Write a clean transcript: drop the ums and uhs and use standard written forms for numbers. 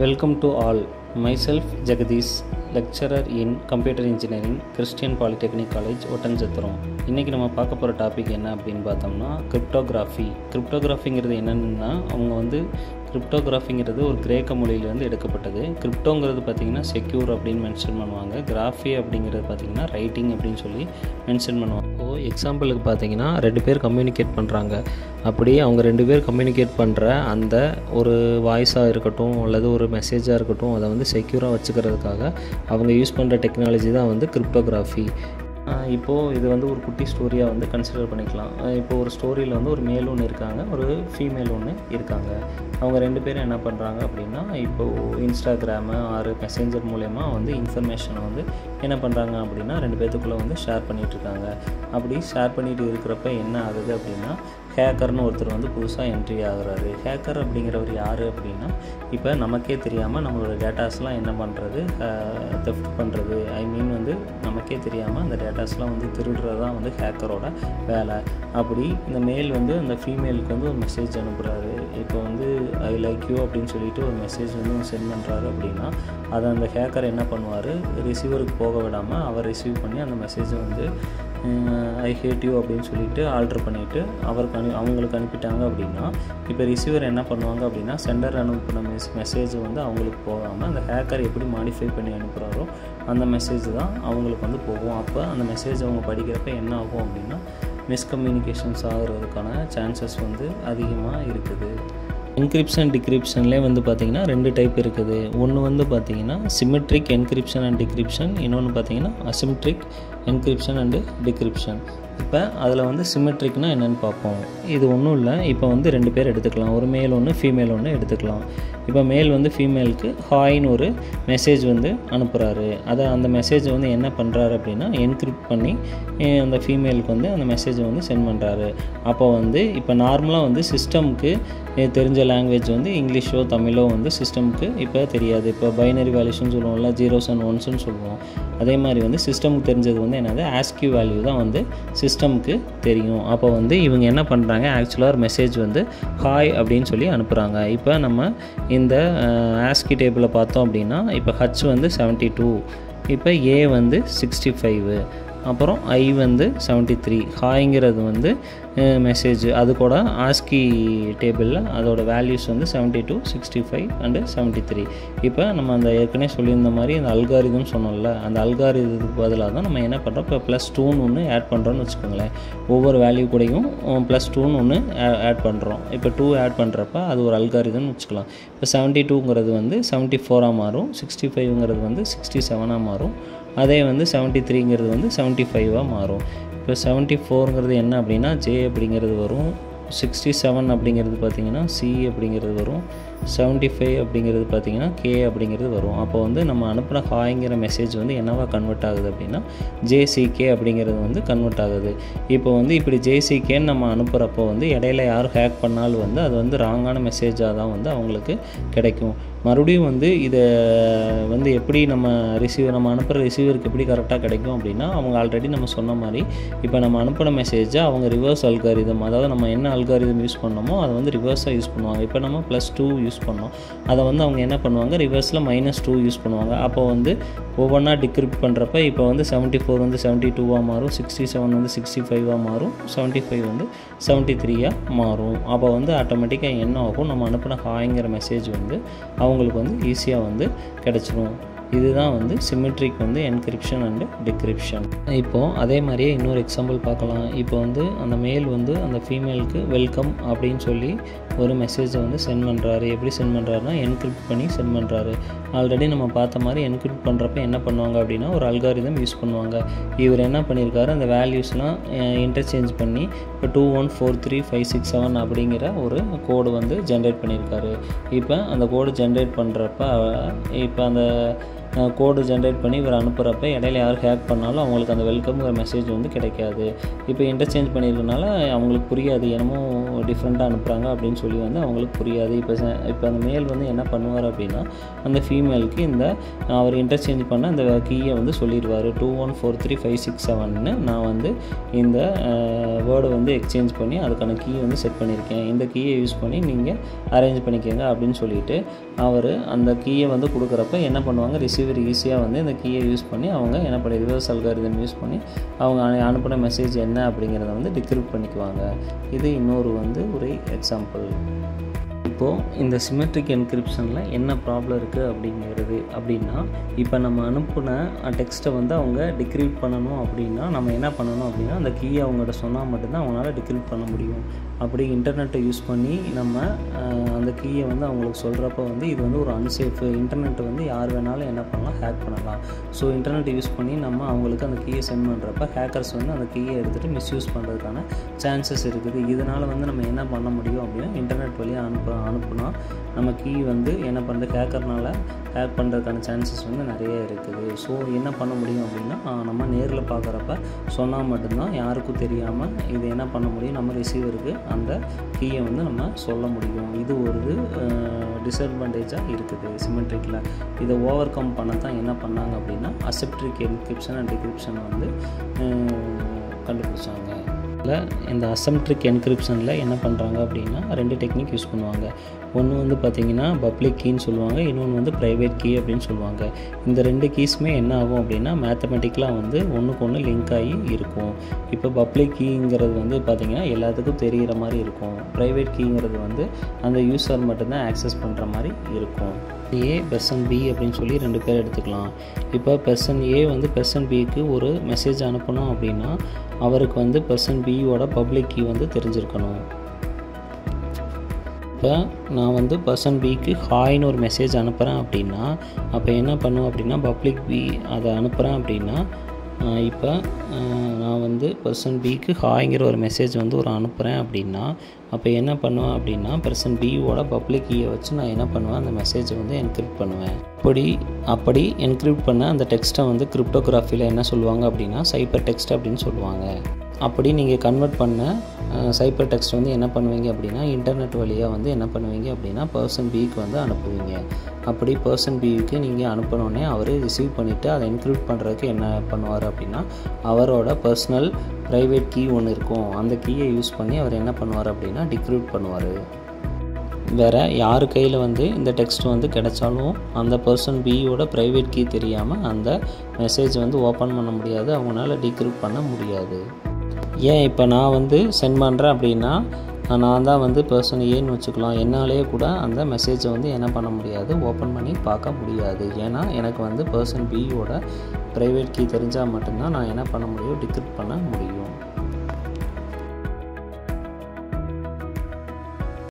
Welcome to all. Myself Jagadish, lecturer in Computer Engineering, Christian Polytechnic College, Otanjathuram. இன்றைக்கி நம்ம பார்க்க போகிற topic என்ன அப்படின்னு பார்த்தோம்னா கிரிப்டோகிராஃபிங்கிறது என்னென்னா கிரிப்டோகிராஃபிங்கிறது ஒரு கிரேக்க மொழியிலேருந்து எடுக்கப்பட்டது. கிரிப்டோங்கிறது பார்த்திங்கன்னா செக்யூர் அப்படின்னு மென்ஷன் பண்ணுவாங்க. கிராஃபி அப்படிங்கிறது பார்த்திங்கன்னா ரைட்டிங் அப்படின்னு சொல்லி மென்ஷன் பண்ணுவாங்க. எக்ஸாம்பிளுக்கு பார்த்திங்கன்னா 2 பேர் கம்யூனிகேட் பண்ணுறாங்க. அப்படி அவங்க 2 பேர் கம்யூனிகேட் பண்ணுற அந்த ஒரு வாய்ஸாக இருக்கட்டும் அல்லது ஒரு மெசேஜாக இருக்கட்டும், அதை வந்து செக்யூராக வச்சுக்கிறதுக்காக அவங்க யூஸ் பண்ணுற டெக்னாலஜி தான் கிரிப்டோகிராஃபி. இப்போது இது ஒரு குட்டி ஸ்டோரியாக கன்சிடர் பண்ணிக்கலாம். இப்போது ஒரு ஸ்டோரியில் ஒரு மேல் ஒன்று இருக்காங்க, ஒரு ஃபீமேல் ஒன்று இருக்காங்க. அவங்க 2 பேரும் என்ன பண்ணுறாங்க அப்படின்னா, இப்போது இன்ஸ்டாகிராமு ஆறு மெசேஞ்சர் மூலயமா இன்ஃபர்மேஷனை என்ன பண்ணுறாங்க அப்படின்னா 2 பேர்த்துக்குள்ளே ஷேர் பண்ணிகிட்ருக்காங்க. அப்படி ஷேர் பண்ணிட்டு இருக்கிறப்ப என்ன ஆகுது அப்படின்னா, ஹேக்கர்னு ஒருத்தர் புதுசாக என்ட்ரி ஆகுறாரு. ஹேக்கர் அப்படிங்கிறவர் யார் அப்படின்னா, இப்போ நமக்கே தெரியாமல் நம்மளோட டேட்டாஸ்லாம் என்ன பண்ணுறது, தெஃப்ட் பண்ணுறது, நமக்கே தெரியாமல் அந்த டேட்டாஸ்லாம் திருடுறது தான் ஹேக்கரோட வேலை. அப்படி இந்த மேல் அந்த ஃபீமேலுக்கு ஒரு மெசேஜ் அனுப்புகிறாரு. இப்போ ஐ லைக் யூ அப்படின்னு சொல்லிட்டு ஒரு மெசேஜ் சென்ட் பண்ணுறாரு அப்படின்னா, அதை அந்த ஹேக்கர் என்ன பண்ணுவார், ரிசீவருக்கு போக விடாமல் அவர் ரிசீவ் பண்ணி அந்த மெசேஜை ஐ ஹேட் யூ அப்படின்னு சொல்லிட்டு ஆல்ட்ரு பண்ணிவிட்டு அவங்களுக்கு அனுப்பிட்டாங்க அப்படின்னா, இப்போ ரிசீவர் என்ன பண்ணுவாங்க அப்படின்னா, சென்டர் அனுப்பின மெசேஜ் அவங்களுக்கு போகாமல் அந்த ஹேக்கர் எப்படி மாடிஃபை பண்ணி அனுப்புகிறாரோ அந்த மெசேஜ் தான் அவங்களுக்கு போகும். அப்போ அந்த மெசேஜ் அவங்க படிக்கிறப்ப என்ன ஆகும் அப்படின்னா, மிஸ்கம்யூனிகேஷன்ஸ் ஆகிறதுக்கான சான்சஸ் அதிகமாக இருக்குது. என்கிரிப்ஷன் டிக்ரிப்ஷன்லேயே பார்த்திங்கன்னா 2 டைப் இருக்குது. ஒன்று பார்த்திங்கன்னா சிமெட்ரிக் என்கிரிப்ஷன் அண்ட் டிக்ரிப்ஷன், இன்னொன்று பார்த்திங்கன்னா அசிமெட்ரிக் என்கிரிப்ஷன் அண்டு டிக்ரிப்ஷன். இப்போ அதில் சிமெட்ரிக்னால் என்னென்னு பார்ப்போம். இது ஒன்றும் இல்லை, இப்போ 2 பேர் எடுத்துக்கலாம். ஒரு மேல் ஒன்று ஃபீமேல் ஒன்று எடுத்துக்கலாம். இப்போ மேல் ஃபீமேலுக்கு ஹாய்னு ஒரு மெசேஜ் அனுப்புகிறாரு. அதை அந்த மெசேஜ் என்ன பண்ணுறாரு அப்படின்னா, என்கிரிப்ட் பண்ணி அந்த ஃபீமேலுக்கு அந்த மெசேஜை சென்ட் பண்ணுறாரு. அப்போ இப்போ நார்மலாக சிஸ்டமுக்கு தெரிஞ்ச லாங்குவேஜ் இங்கிலீஷோ தமிழோ சிஸ்டமுக்கு இப்போ தெரியாது. இப்போ பைனரி வேல்யூஸ்னு சொல்லுவோம்ல, 0s and 1s சொல்லுவோம். அதே மாதிரி சிஸ்டமுக்கு தெரிஞ்சது என்னது, ஆஸ்கி வேல்யூ தான் சிஸ்டமுக்கு தெரியும். அப்போ இவங்க என்ன பண்ணுறாங்க, ஆக்சுவலாக ஒரு மெசேஜ் ஹாய் அப்படின்னு சொல்லி அனுப்புகிறாங்க. இப்போ நம்ம இந்த ஆஸ்கி டேபிளில் பார்த்தோம் அப்படின்னா, இப்போ ஹச் 72, இப்போ ஏ 65, அப்புறம் ஐ 73. ஹாய்ங்கிறது மெசேஜ், அது கூட ஆஸ்கி டேபிளில் அதோட வேல்யூஸ் 72, 65 அண்டு 73. இப்போ நம்ம அந்த ஏற்கனவே சொல்லியிருந்த மாதிரி அந்த அல்காரிதம் சொன்னோம்ல, அந்த அல்காரிதத்துக்கு பதிலாக தான் நம்ம என்ன பண்ணுறோம், இப்போ +2 ஒன்று ஆட் பண்ணுறோன்னு வச்சுக்கோங்களேன். ஒவ்வொரு வேல்யூ கூடயும் +2 ஒன்று ஆட் பண்ணுறோம். இப்போ 2 ஆட் பண்ணுறப்ப அது ஒரு அல்காரிதம்னு வச்சுக்கலாம். இப்போ 72ங்கிறது 74ஆக மாறும், 65ங்கிறது 67ஆக மாறும், அதே 73ங்கிறது 75ஆக மாறும். இப்போ 74ங்கிறது என்ன அப்படின்னா ஜே அப்படிங்கிறது வரும், 67 அப்படிங்கிறது பார்த்திங்கன்னா சி அப்படிங்கிறது வரும், 75 அப்படிங்கிறது பார்த்திங்கன்னா கே அப்படிங்கிறது வரும். அப்போ நம்ம அனுப்புகிற ஹாய்ங்கிற மெசேஜ் என்னவா கன்வெர்ட் ஆகுது அப்படின்னா ஜேசிகே அப்படிங்கிறது கன்வெர்ட் ஆகுது. இப்போ இப்படி ஜேசிகேன்னு நம்ம அனுப்புகிறப்போ இடையில யாரும் ஹேக் பண்ணாலும் அது ராங்கான மெசேஜாக தான் அவங்களுக்கு கிடைக்கும். மறுபடியும் இதை எப்படி நம்ம அனுப்புகிற ரிசீவருக்கு எப்படி கரெக்டாக கிடைக்கும் அப்படின்னா, அவங்க ஆல்ரெடி நம்ம சொன்ன மாதிரி இப்போ நம்ம அனுப்புகிற மெசேஜை அவங்க ரிவர்ஸ் அல்காரிதம், அதாவது நம்ம என்ன அல்காரிதம் யூஸ் பண்ணோமோ அதை ரிவர்ஸாக யூஸ் பண்ணுவாங்க. இப்போ நம்ம +2 யூஸ் பண்ணோம், அதை அவங்க என்ன பண்ணுவாங்க, ரிவர்ஸில் -2 யூஸ் பண்ணுவாங்க. அப்போ ஒவ்வொன்றா டிக்ரிப்ட் பண்ணுறப்ப இப்போ 74 72ஆக மாறும், 67 65ஆக மாறும், 75 73ஆக மாறும். அப்போ ஆட்டோமேட்டிக்காக என்ன ஆகும், நம்ம அனுப்பின ஹாய்ங்கிற மெசேஜ் அவங்களுக்கு ஈஸியாக கிடச்சிரும். இதுதான் சிமெட்ரிக் என்கிரிப்ஷன் அண்டு டிக்ரிப்ஷன். இப்போது அதே மாதிரியே இன்னொரு எக்ஸாம்பிள் பார்க்கலாம். இப்போ அந்த மேல் அந்த ஃபீமேலுக்கு வெல்கம் அப்படின்னு சொல்லி ஒரு மெசேஜை சென்ட் பண்ணுறாரு. எப்படி சென்ட் பண்ணுறாருன்னா, என்கிரிப்ட் பண்ணி சென்ட் பண்ணுறாரு. ஆல்ரெடி நம்ம பார்த்த மாதிரி என்கிரிப்ட் பண்ணுறப்ப என்ன பண்ணுவாங்க அப்படின்னா, ஒரு அல்காரிதம் யூஸ் பண்ணுவாங்க. இவர் என்ன பண்ணியிருக்காரு, அந்த வேல்யூஸ்லாம் இன்டர்சேஞ்ச் பண்ணி இப்போ 214356 அப்படிங்கிற ஒரு கோடு ஜென்ரேட் பண்ணியிருக்காரு. இப்போ அந்த கோடு ஜென்ரேட் பண்ணுறப்ப இப்போ அந்த கோடு ஜென்ரேட் பண்ணி இவர் அனுப்புகிறப்ப இடையில யார் ஹேக் பண்ணாலும் அவங்களுக்கு அந்த வெல்கம்ங்கிற மெசேஜ் வந்து கிடைக்காது. இப்போ இன்டர்சேஞ்ச் பண்ணியிருக்கனால அவங்களுக்கு புரியாது, என்னமோ டிஃப்ரெண்ட்டாக அனுப்புகிறாங்க அப்படின்னு சொல்லி வந்து அவங்களுக்கு புரியாது. இப்போ அந்த மேல் வந்து என்ன பண்ணுவார் அப்படின்னா அந்த ஃபீமேலுக்கு அவர் இன்டர்சேஞ்ச் பண்ண அந்த கீயை வந்து சொல்லிடுவார். 214356 நான் வந்து இந்த வேர்டை வந்து எக்ஸ்சேஞ்ச் பண்ணி அதுக்கான கீ வந்து செட் பண்ணியிருக்கேன், இந்த கீயை யூஸ் பண்ணி நீங்கள் அரேஞ்ச் பண்ணிக்கோங்க அப்படின்னு சொல்லிட்டு அவர் அந்த கீயை வந்து கொடுக்குறப்ப என்ன பண்ணுவாங்க, ரிசீவர் ஈஸியாக வந்து இந்த கீயை யூஸ் பண்ணி அவங்க என்ன பண்ணி ரிவர்ஸ் அல்காரிதம் யூஸ் பண்ணி அவங்க அனுப்பின மெசேஜ் என்ன அப்படிங்கிறத வந்து டிக்ரிப்ட் பண்ணிக்குவாங்க. இது இன்னொரு வந்து ஒரு எக்ஸாம்பிள். இப்போது இந்த சிமெட்ரிக் என்கிரிப்ஷனில் என்ன ப்ராப்ளம் இருக்குது அப்படின்னா இப்போ நம்ம அனுப்புன டெக்ஸ்ட்டை வந்து அவங்க டிக்ரிப்ட் பண்ணணும் அப்படின்னா நம்ம என்ன பண்ணணும் அப்படின்னா அந்த கீயை அவங்கள்ட்ட சொன்னால் மட்டும்தான் அவங்களால டிக்ரிப்ட் பண்ண முடியும். அப்படி இன்டர்நெட்டை யூஸ் பண்ணி நம்ம அந்த கீயை வந்து அவங்களுக்கு சொல்கிறப்ப வந்து இது வந்து ஒரு அன்சேஃபு. இன்டர்நெட்டை வந்து யார் வேணாலும் என்ன பண்ணலாம், ஹேக் பண்ணலாம். ஸோ இன்டர்நெட்டை யூஸ் பண்ணி நம்ம அவங்களுக்கு அந்த கீயை சென்ட் பண்ணுறப்ப ஹேக்கர்ஸ் வந்து அந்த கீயை எடுத்துகிட்டு மிஸ்யூஸ் பண்ணுறதுக்கான சான்சஸ் இருக்குது. இதனால் வந்து நம்ம என்ன பண்ண முடியும் அப்படின்னா இன்டர்நெட் வழியாக அனுப்புனா நம்ம கீ வந்து என்ன பண்ணுறது, ஹேக்கர்னால் ஹேக் பண்ணுறதுக்கான சான்சஸ் வந்து நிறைய இருக்குது. ஸோ என்ன பண்ண முடியும் அப்படின்னா நம்ம நேரில் பார்க்குறப்ப சொன்னால் மட்டும்தான் யாருக்கும் தெரியாமல் இது என்ன பண்ண முடியும், நம்ம ரிசீவருக்கு அந்த கீயை வந்து நம்ம சொல்ல முடியும். இது ஒரு டிஸ்அட்வான்டேஜாக இருக்குது சிமெட்ரிக்கில். இதை ஓவர் கம் பண்ண தான் என்ன பண்ணாங்க அப்படின்னா அசெப்ட்ரிக் என்கிரிப்ஷன் அண்ட் டிக்ரிப்ஷன் வந்து கண்டுபிடிச்சாங்க. இந்த அசெப்ட்ரிக் என்கிரிப்ஷனில் என்ன பண்ணுறாங்க அப்படின்னா 2 டெக்னிக் யூஸ் பண்ணுவாங்க. ஒன்று வந்து பார்த்திங்கன்னா பப்ளிக் கீன்னு சொல்லுவாங்க, இன்னொன்று வந்து ப்ரைவேட் கீ அப்படின்னு சொல்லுவாங்க. இந்த 2 கீஸுமே என்ன ஆகும் அப்படின்னா மேத்தமெட்டிக்கலாக வந்து ஒன்றுக்கு ஒன்று லிங்க் ஆகி இருக்கும். இப்போ பப்ளிக் கீங்கிறது வந்து பார்த்திங்கன்னா எல்லாத்துக்கும் தெரிகிற மாதிரி இருக்கும். ப்ரைவேட் கீங்கிறது வந்து அந்த யூஸர் மட்டும்தான் ஆக்சஸ் பண்ணுற மாதிரி இருக்கும். ஏ பெர்சன் பி அப்படின்னு சொல்லி 2 பேர் எடுத்துக்கலாம். இப்போ பெர்சன் ஏ வந்து பெர்சன் பிக்கு ஒரு மெசேஜ் அனுப்பணும் அப்படின்னா அவருக்கு வந்து பெர்சன் பியோட பப்ளிக் கீ வந்து தெரிஞ்சிருக்கணும். இப்போ நான் வந்து பர்சன் பிக்கு ஹாய்னு ஒரு மெசேஜ் அனுப்புகிறேன் அப்படின்னா அப்போ என்ன பண்ணுவேன் அப்படின்னா பப்ளிக் பி அதை அனுப்புகிறேன் அப்படின்னா இப்போ நான் வந்து பர்சன் பிக்கு ஹாய்ங்கிற ஒரு மெசேஜ் வந்து அனுப்புகிறேன் அப்படின்னா அப்போ என்ன பண்ணுவேன் அப்படின்னா பர்சன் பியோட பப்ளிக் கீயை வச்சு நான் என்ன பண்ணுவேன், அந்த மெசேஜை வந்து என்கிரிப்ட் பண்ணுவேன். அப்படி என்கிரிப்ட் பண்ண அந்த டெக்ஸ்ட்டை வந்து கிரிப்டோகிராஃபியில் என்ன சொல்லுவாங்க அப்படின்னா சைபர் டெக்ஸ்ட் அப்படின்னு சொல்லுவாங்க. அப்படி நீங்கள் கன்வெர்ட் பண்ண சைபர் டெக்ஸ்ட் வந்து என்ன பண்ணுவீங்க அப்படின்னா இன்டர்நெட் வழியாக வந்து என்ன பண்ணுவீங்க அப்படின்னா பர்சன் பிக்கு வந்து அனுப்புவீங்க. அப்படி பர்சன் பிக்கு நீங்கள் அனுப்பினோடனே அவர் ரிசீவ் பண்ணிவிட்டு அதை என்கிரிப்ட் பண்ணுறதுக்கு என்ன பண்ணுவார் அப்படின்னா அவரோட பர்சனல் ப்ரைவேட் கீ ஒன்று இருக்கும், அந்த கீயை யூஸ் பண்ணி அவர் என்ன பண்ணுவார் அப்படின்னா டிக்ரிப்ட் பண்ணுவார். வேறு யார் கையில் வந்து இந்த டெக்ஸ்ட் வந்து கிடைச்சாலும் அந்த பர்சன் பியோட ப்ரைவேட் கீ தெரியாமல் அந்த மெசேஜ் வந்து ஓப்பன் பண்ண முடியாது, அவங்களால டிக்ரிப்ட் பண்ண முடியாது. ஏன் இப்போ நான் வந்து சென்ட் பண்ணுறேன் அப்படின்னா நான் தான் வந்து பர்சன் ஏன்னு வச்சுக்கலாம், என்னாலே கூட அந்த மெசேஜை வந்து என்ன பண்ண முடியாது, ஓப்பன் பண்ணி பார்க்க முடியாது. ஏன்னா எனக்கு வந்து பர்சன் பியோட ப்ரைவேட் கீ தெரிஞ்சால் மட்டும்தான் நான் என்ன பண்ண முடியும், டிக்ரிப்ட் பண்ண முடியும்.